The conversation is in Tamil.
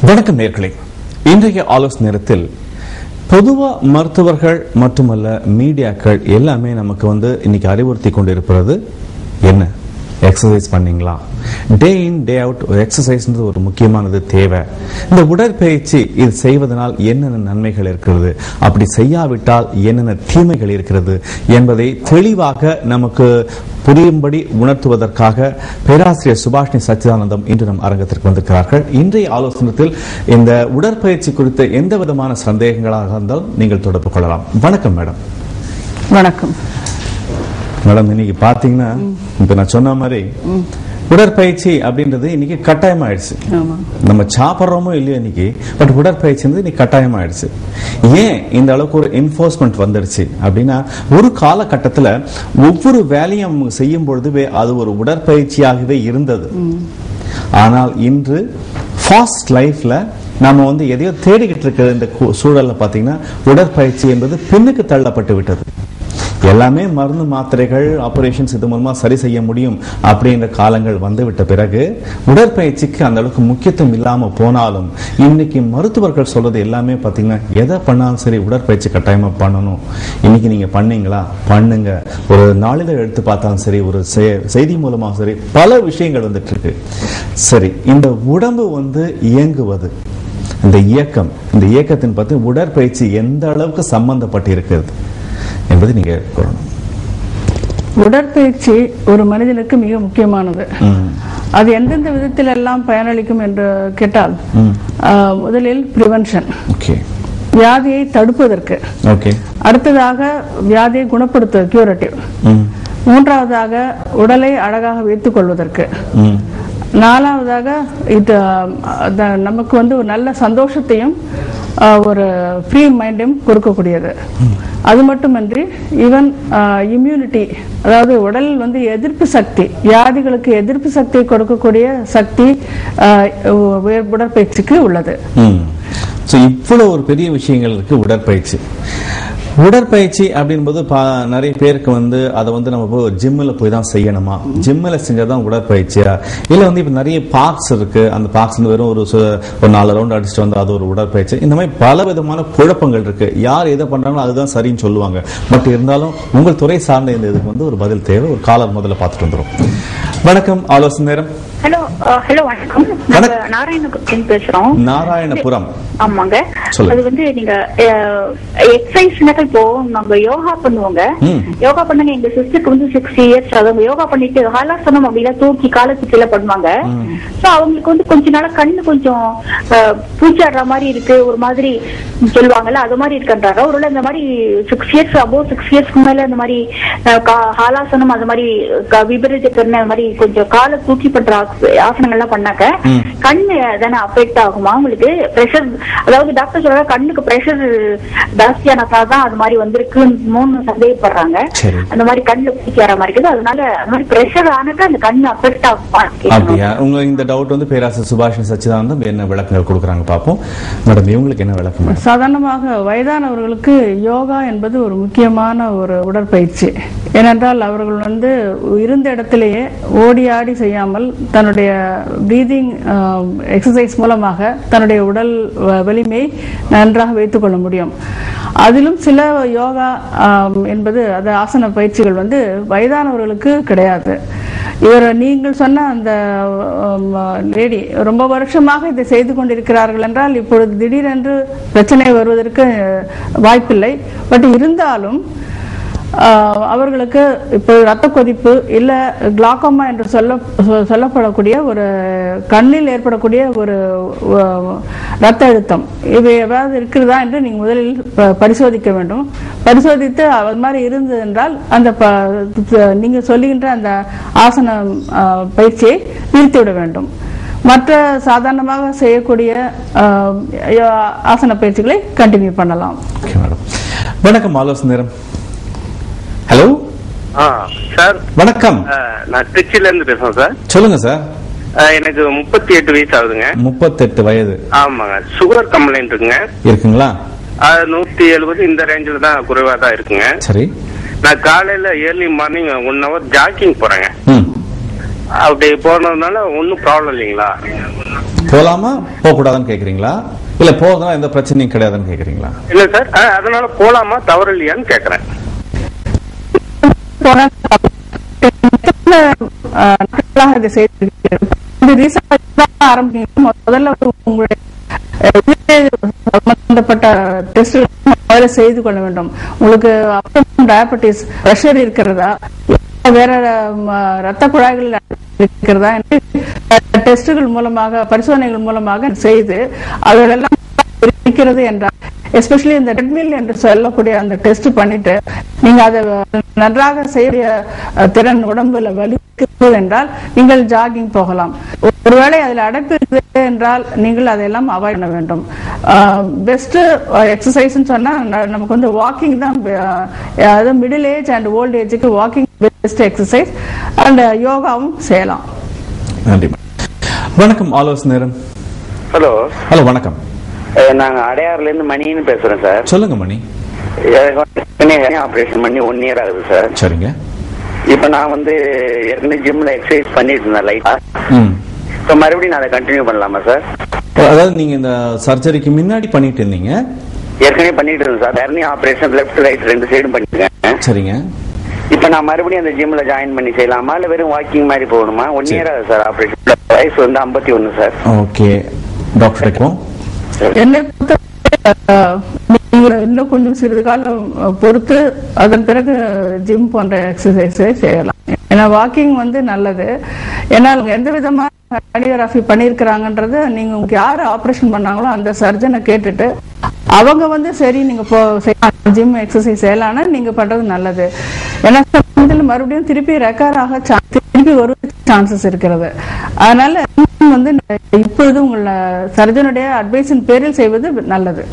வணக்கம் நேயர்களே. இன்றைய ஆலோசனை நேரத்தில் பொதுவா மருத்துவர்கள் மட்டுமல்ல மீடியாக்கள் எல்லாமே நமக்கு இன்னைக்கு அறிவுறுத்தி கொண்டிருப்பது என்ன? எக்ஸசைஸ் பண்ணீங்களா? டே இன் டே அவுட் எக்ஸசைஸ் ஒரு முக்கியமானது தேவை. இந்த உடற்பயிற்சி இது செய்வதனால் என்னென்ன நன்மைகள் இருக்கிறது, அப்படி செய்யாவிட்டால் என்னென்ன தீமைகள் இருக்கிறது என்பதை தெளிவாக நமக்கு புரியும்படி உணர்த்துவதற்காக பேராசிரியர் சுபாஷினி சச்சிதானந்தம் இன்று நம் அரங்கத்திற்கு வந்திருக்கிறார்கள். இன்றைய ஆலோசனத்தில் இந்த உடற்பயிற்சி குறித்த எந்த விதமான சந்தேகங்களாக இருந்தாலும் நீங்கள் தொடர்பு கொள்ளலாம். வணக்கம் மேடம். வணக்கம் மேடம். இன்னைக்கு பாத்தீங்கன்னா இப்ப நான் சொன்ன மாதிரி உடற்பயிற்சி அப்படின்றது இன்னைக்கு கட்டாயமாயிடுச்சு. நம்ம சாப்பிட்றோமோ இல்லையோ இன்னைக்கு, பட் உடற்பயிற்சி இன்னைக்கு கட்டாயமாயிடுச்சு. ஏன் இந்த அளவுக்கு ஒரு என்ஃபோர்ஸ்மெண்ட் வந்துடுச்சு அப்படின்னா, ஒரு காலகட்டத்தில் ஒவ்வொரு வேலையும் செய்யும் பொழுதுவே அது ஒரு உடற்பயிற்சியாகவே இருந்தது. ஆனால் இன்று ஃபாஸ்ட் லைஃப்ல நாம எதையோ தேடிக்கிட்டு இருக்கிற இந்த சூழல்ல பாத்தீங்கன்னா உடற்பயிற்சி என்பது பின்னுக்கு தள்ளப்பட்டு விட்டது. எல்லாமே மருந்து மாத்திரைகள் ஆபரேஷன்ஸ் இது மூலமா சரி செய்ய முடியும் அப்படின்ற காலங்கள் வந்துவிட்ட பிறகு உடற்பயிற்சிக்கு அந்த அளவுக்கு முக்கியத்துவம் இல்லாம போனாலும் இன்னைக்கு மருத்துவர்கள் சொல்றது எல்லாமே பாத்தீங்கன்னா எதை பண்ணாலும் சரி உடற்பயிற்சி கட்டாயமா பண்ணணும். இன்னைக்கு நீங்க பண்ணீங்களா? பண்ணுங்க. ஒரு நாளிதழ் எடுத்து பார்த்தாலும் சரி, ஒரு செய்தி மூலமா சரி, பல விஷயங்கள் வந்துட்டு இருக்கு. சரி, இந்த உடம்பு இயங்குவது, இந்த இயக்கத்தின் பத்தி உடற்பயிற்சி எந்த அளவுக்கு சம்பந்தப்பட்டு இருக்கிறது என்பது நீங்க கூறணும். உடற்பயிற்சி ஒரு மனிதனுக்கு மிக முக்கியமானது. அது எந்தெந்த விதத்தில் எல்லாம் பயனளிக்கும் என்று கேட்டால், முதலில் பிரிவென்ஷன், வியாதியை தடுப்பதற்கு. அடுத்ததாக வியாதியை குணப்படுத்த, கியூரேட்டிவ். மூன்றாவதாக உடலை அழகாக வைத்துக் கொள்வதற்கு. நாலாவதாக இது நமக்கு ஒரு நல்ல சந்தோஷத்தையும் ஒரு ஃப்ரீ மைண்டையும் கொடுக்கக்கூடியது. அது மட்டுமன்றி ஈவன் இம்யூனிட்டி, அதாவது உடல் எதிர்ப்பு சக்தி, வியாதிகளுக்கு எதிர்ப்பு சக்தியை கொடுக்கக்கூடிய சக்தி உடற்பயிற்சிக்கு உள்ளது. இவ்வளவு ஒரு பெரிய விஷயங்கள் இருக்கு உடற்பயிற்சி. உடற்பயிற்சி அப்படின்போது நிறைய பேருக்கு அதை நம்ம ஜிம்மில் போய் தான் செய்யணுமா, ஜிம்மில் செஞ்சாதான் உடற்பயிற்சியா, இல்லை இப்ப நிறைய பார்க்ஸ் இருக்கு, அந்த பார்க்ஸ் வெறும் ஒரு 4 ரவுண்ட் அடிச்சுட்டு அது ஒரு உடற்பயிற்சி. இந்த மாதிரி பல விதமான குழப்பங்கள் இருக்கு. யார் எதை பண்றாங்களோ அதுதான் சரின்னு சொல்லுவாங்க. பட் இருந்தாலும் உங்கள் துறை சார்ந்த இந்த இதுக்கு ஒரு பதில் தேவை. ஒரு காலர் முதல்ல பார்த்துட்டு வந்துடும். வணக்கம், ஆலோசனை நேரம். ஹலோ வணக்கம். நாராயணபுரம் பேசுறோம். நாராயணபுரம். ஆமாங்க. அது நீங்க எக்ஸசைஸ் இப்போ நம்ம யோகா பண்ணுவோங்க. யோகா பண்ணாங்க. எங்க சிஸ்டருக்கு 6 இயர்ஸ். அவங்க யோகா பண்ணிட்டு ஹாலாசனம் அப்படிலாம் தூக்கி காலத்துக்கு கீழே பண்ணுவாங்க. சோ அவங்களுக்கு கொஞ்ச நாளா கண்ணு கொஞ்சம் பூச்சாடுற மாதிரி இருக்கு, ஒரு மாதிரி சொல்லுவாங்கல்ல, அது மாதிரி இருக்குன்றாங்க. ஒருவேளை இந்த மாதிரி 6 இயர்ஸ் அபோவ் 6 இயர்ஸ்க்கு மேல இந்த மாதிரி ஹாலாசனம் அது மாதிரி விபரீத கண்ணு அது மாதிரி கொஞ்சம் காலை தூக்கி பண்ற ஆசனங்கள்லாம் பண்ணாக்க கண்ணு தானே அஃபெக்ட் ஆகுமா? உங்களுக்கு பிரஷர், அதாவது டாக்டர் சொல்றாங்க கண்ணுக்கு பிரஷர் ஜாஸ்தியானதான் அது மாதிரி வந்திருக்குன்னு சந்தேகப்படுறாங்க. அந்த மாதிரி கண்ணுல பூச்சி வர மாதிரி இருக்குது. அதனால அந்த மாதிரி பிரஷர் ஆனது அந்த கண்ணு அஃபெக்ட் ஆகுமா? அப்படியா? உங்க இந்த டவுட் பேராசிரியர் சுபாஷினி சச்சிதானந்தம் என்ன விளக்கங்கள் கொடுக்குறாங்க பாப்போம். மேடம், இவங்களுக்கு என்ன விளக்கம்? சாதாரணமாக வயதானவர்களுக்கு யோகா என்பது ஒரு முக்கியமான ஒரு உடற்பயிற்சி. ஏனென்றால் அவர்கள் இருந்த இடத்திலேயே ஓடி ஆடி செய்யாமல் தன்னுடைய பிரீதிங் எக்ஸசைஸ் மூலமாக தன்னுடைய உடல் வலிமையை நன்றாக வைத்துக் கொள்ள முடியும். அதிலும் சில யோகா என்பது அது ஆசன பயிற்சிகள் வயதானவர்களுக்கு கிடையாது. நீங்கள் சொன்ன அந்த லேடி ரொம்ப வருஷமாக இதை செய்து கொண்டிருக்கிறார்கள் என்றால் இப்பொழுது திடீரென்று பிரச்சனை வருவதற்கு வாய்ப்பில்லை. பட் இருந்தாலும் அவர்களுக்கு இப்போ ரத்த கொதிப்பு இல்ல கிளாக்கோமா என்று சொல்லப்படக்கூடிய ஒரு கண்ணில் ஏற்படக்கூடிய ஒரு ரத்த அழுத்தம் இவை ஏதாவது இருக்கிறதா என்று நீங்க முதலில் பரிசோதிக்க வேண்டும். பரிசோதித்து அது மாதிரி இருந்தது என்றால் அந்த நீங்க சொல்லுகின்ற அந்த ஆசன பயிற்சியை நிறுத்திவிட வேண்டும். மற்ற சாதாரணமாக செய்யக்கூடிய ஆசன பயிற்சிகளை கண்டினியூ பண்ணலாம். வணக்கம், ஆலோசனை நேரம். Hello sir. வணக்கம். நான் திருச்சியில இருந்து பேசுறேன் சார். சொல்லுங்க சார். எனக்கு 38 வயசு ஆகுதுங்க. 38 வயது. ஆமாங்க. சுகர் கம்ப்ளைண்ட் இருக்குங்களா? 170 இந்த ரேஞ்சில தான் குறைவா தான் இருக்குங்க. சரி. நான் காலையில ஏர்லி மார்னிங் 1 hour ஜாக்கிங் போறேங்க. அப்படி போனதுனால ஒன்னும் ப்ராப்ளம் இல்லைங்களா? போலாமா போக கூடாதுன்னு கேக்குறீங்களா, இல்ல போறதுனா எந்த பிரச்சனையும் கிடையாதுன்னு கேக்குறீங்களா? இல்ல சார், அதனால போலாமா தவறு இல்லையான்னு கேக்குறேன். முதல்ல உங்களுடைய சம்பந்தப்பட்ட டெஸ்ட் செய்து கொள்ள வேண்டும். உங்களுக்கு டயபெட்டிஸ் பிரஷர் இருக்கிறதா, வேற ரத்த குழாய்கள் இருக்கிறதா, டெஸ்டுகள் மூலமாக பரிசோதனைகள் மூலமாக செய்து அதெல்லாம் இருக்கிறது என்றால், எஸ்பெஷலி இந்த ட்ரெட்மில் என்று சொல்லக்கூடிய அந்த டெஸ்ட் பண்ணிட்டு நீங்க அதை நன்றாக செய்ய திறன் உடம்புல வலிக்கிறது என்றால் நீங்கள் ஜாகிங் போகலாம். ஒருவேளை அதில் அடைப்பு இருக்குது என்றால் நீங்கள் அதெல்லாம் அவாய்ட் பண்ண வேண்டும். பெஸ்ட் எக்ஸசைஸ் சொன்னா நமக்கு வந்து வாக்கிங் தான். அதாவது மிடில் ஏஜ் அண்ட் ஓல்ட் ஏஜுக்கு வாக்கிங் பெஸ்ட் எக்ஸசைஸ் அண்ட் யோகாவும் செய்யலாம். நன்றி. வணக்கம். ஆலோசனை நேரம். ஹலோ. ஹலோ, வணக்கம். நாங்க அடையாறுல இருந்து மணின்னு பேசுறேன் சார். சொல்லுங்க மணி. ஆபரேஷன் பண்ணி 1 year ஆகுது சார். சரிங்க. இப்ப நான் வந்து ஏற்கனவே ஜிம்ல எக்ஸசைஸ் பண்ணிட்டு இருந்தேன் லைட்டா. இப்ப மறுபடியும் நான் அதை கண்டினியூ பண்ணலாமா சார்? அதாவது நீங்க இந்த சர்ஜரிக்கு முன்னாடி பண்ணிட்டு இருந்தீங்க? ஏற்கனவே பண்ணிட்டு இருந்தேன் sir. Hernia operation left right 2 சைடும் பண்ணிருக்கேன். சரிங்க. இப்ப நான் மறுபடியும் அந்த ஜிம்ல ஜாயின் பண்ணி செய்யலாமா, இல்ல வெறும் வாக்கிங் மாதிரி போகணுமா? 1 year ஆகுது சார் ஆபரேஷன். வயசு வந்து 51 சார். ஓகே, டாக்டர் என்னை நீங்க இன்னும் கொஞ்சம் சிறிது காலம் பொறுத்து அதன் பிறகு ஜிம் போன்ற எக்ஸசைஸை செய்யலாம். ஏன்னா வாக்கிங் வந்து நல்லது. ஏன்னா எந்த விதமான ரேடியோகிராஃபி பண்ணியிருக்கிறாங்கன்றது நீங்க உங்களுக்கு யாரு ஆபரேஷன் பண்ணாங்களோ அந்த சர்ஜனை கேட்டுட்டு அவங்க வந்து சரி நீங்க ஜிம் எக்ஸசைஸ் செய்யலாம்னா நீங்க பண்றது நல்லது. ஏன்னா மறுபடியும் திருப்பி ரெக்கவர் ஆக திருப்பி ஒரு சான்சஸ் இருக்கிறது. அதனால வந்து இப்பொழுது உங்கள சர்ஜனுடைய அட்வைஸின் பேரில் செய்வது நல்லது.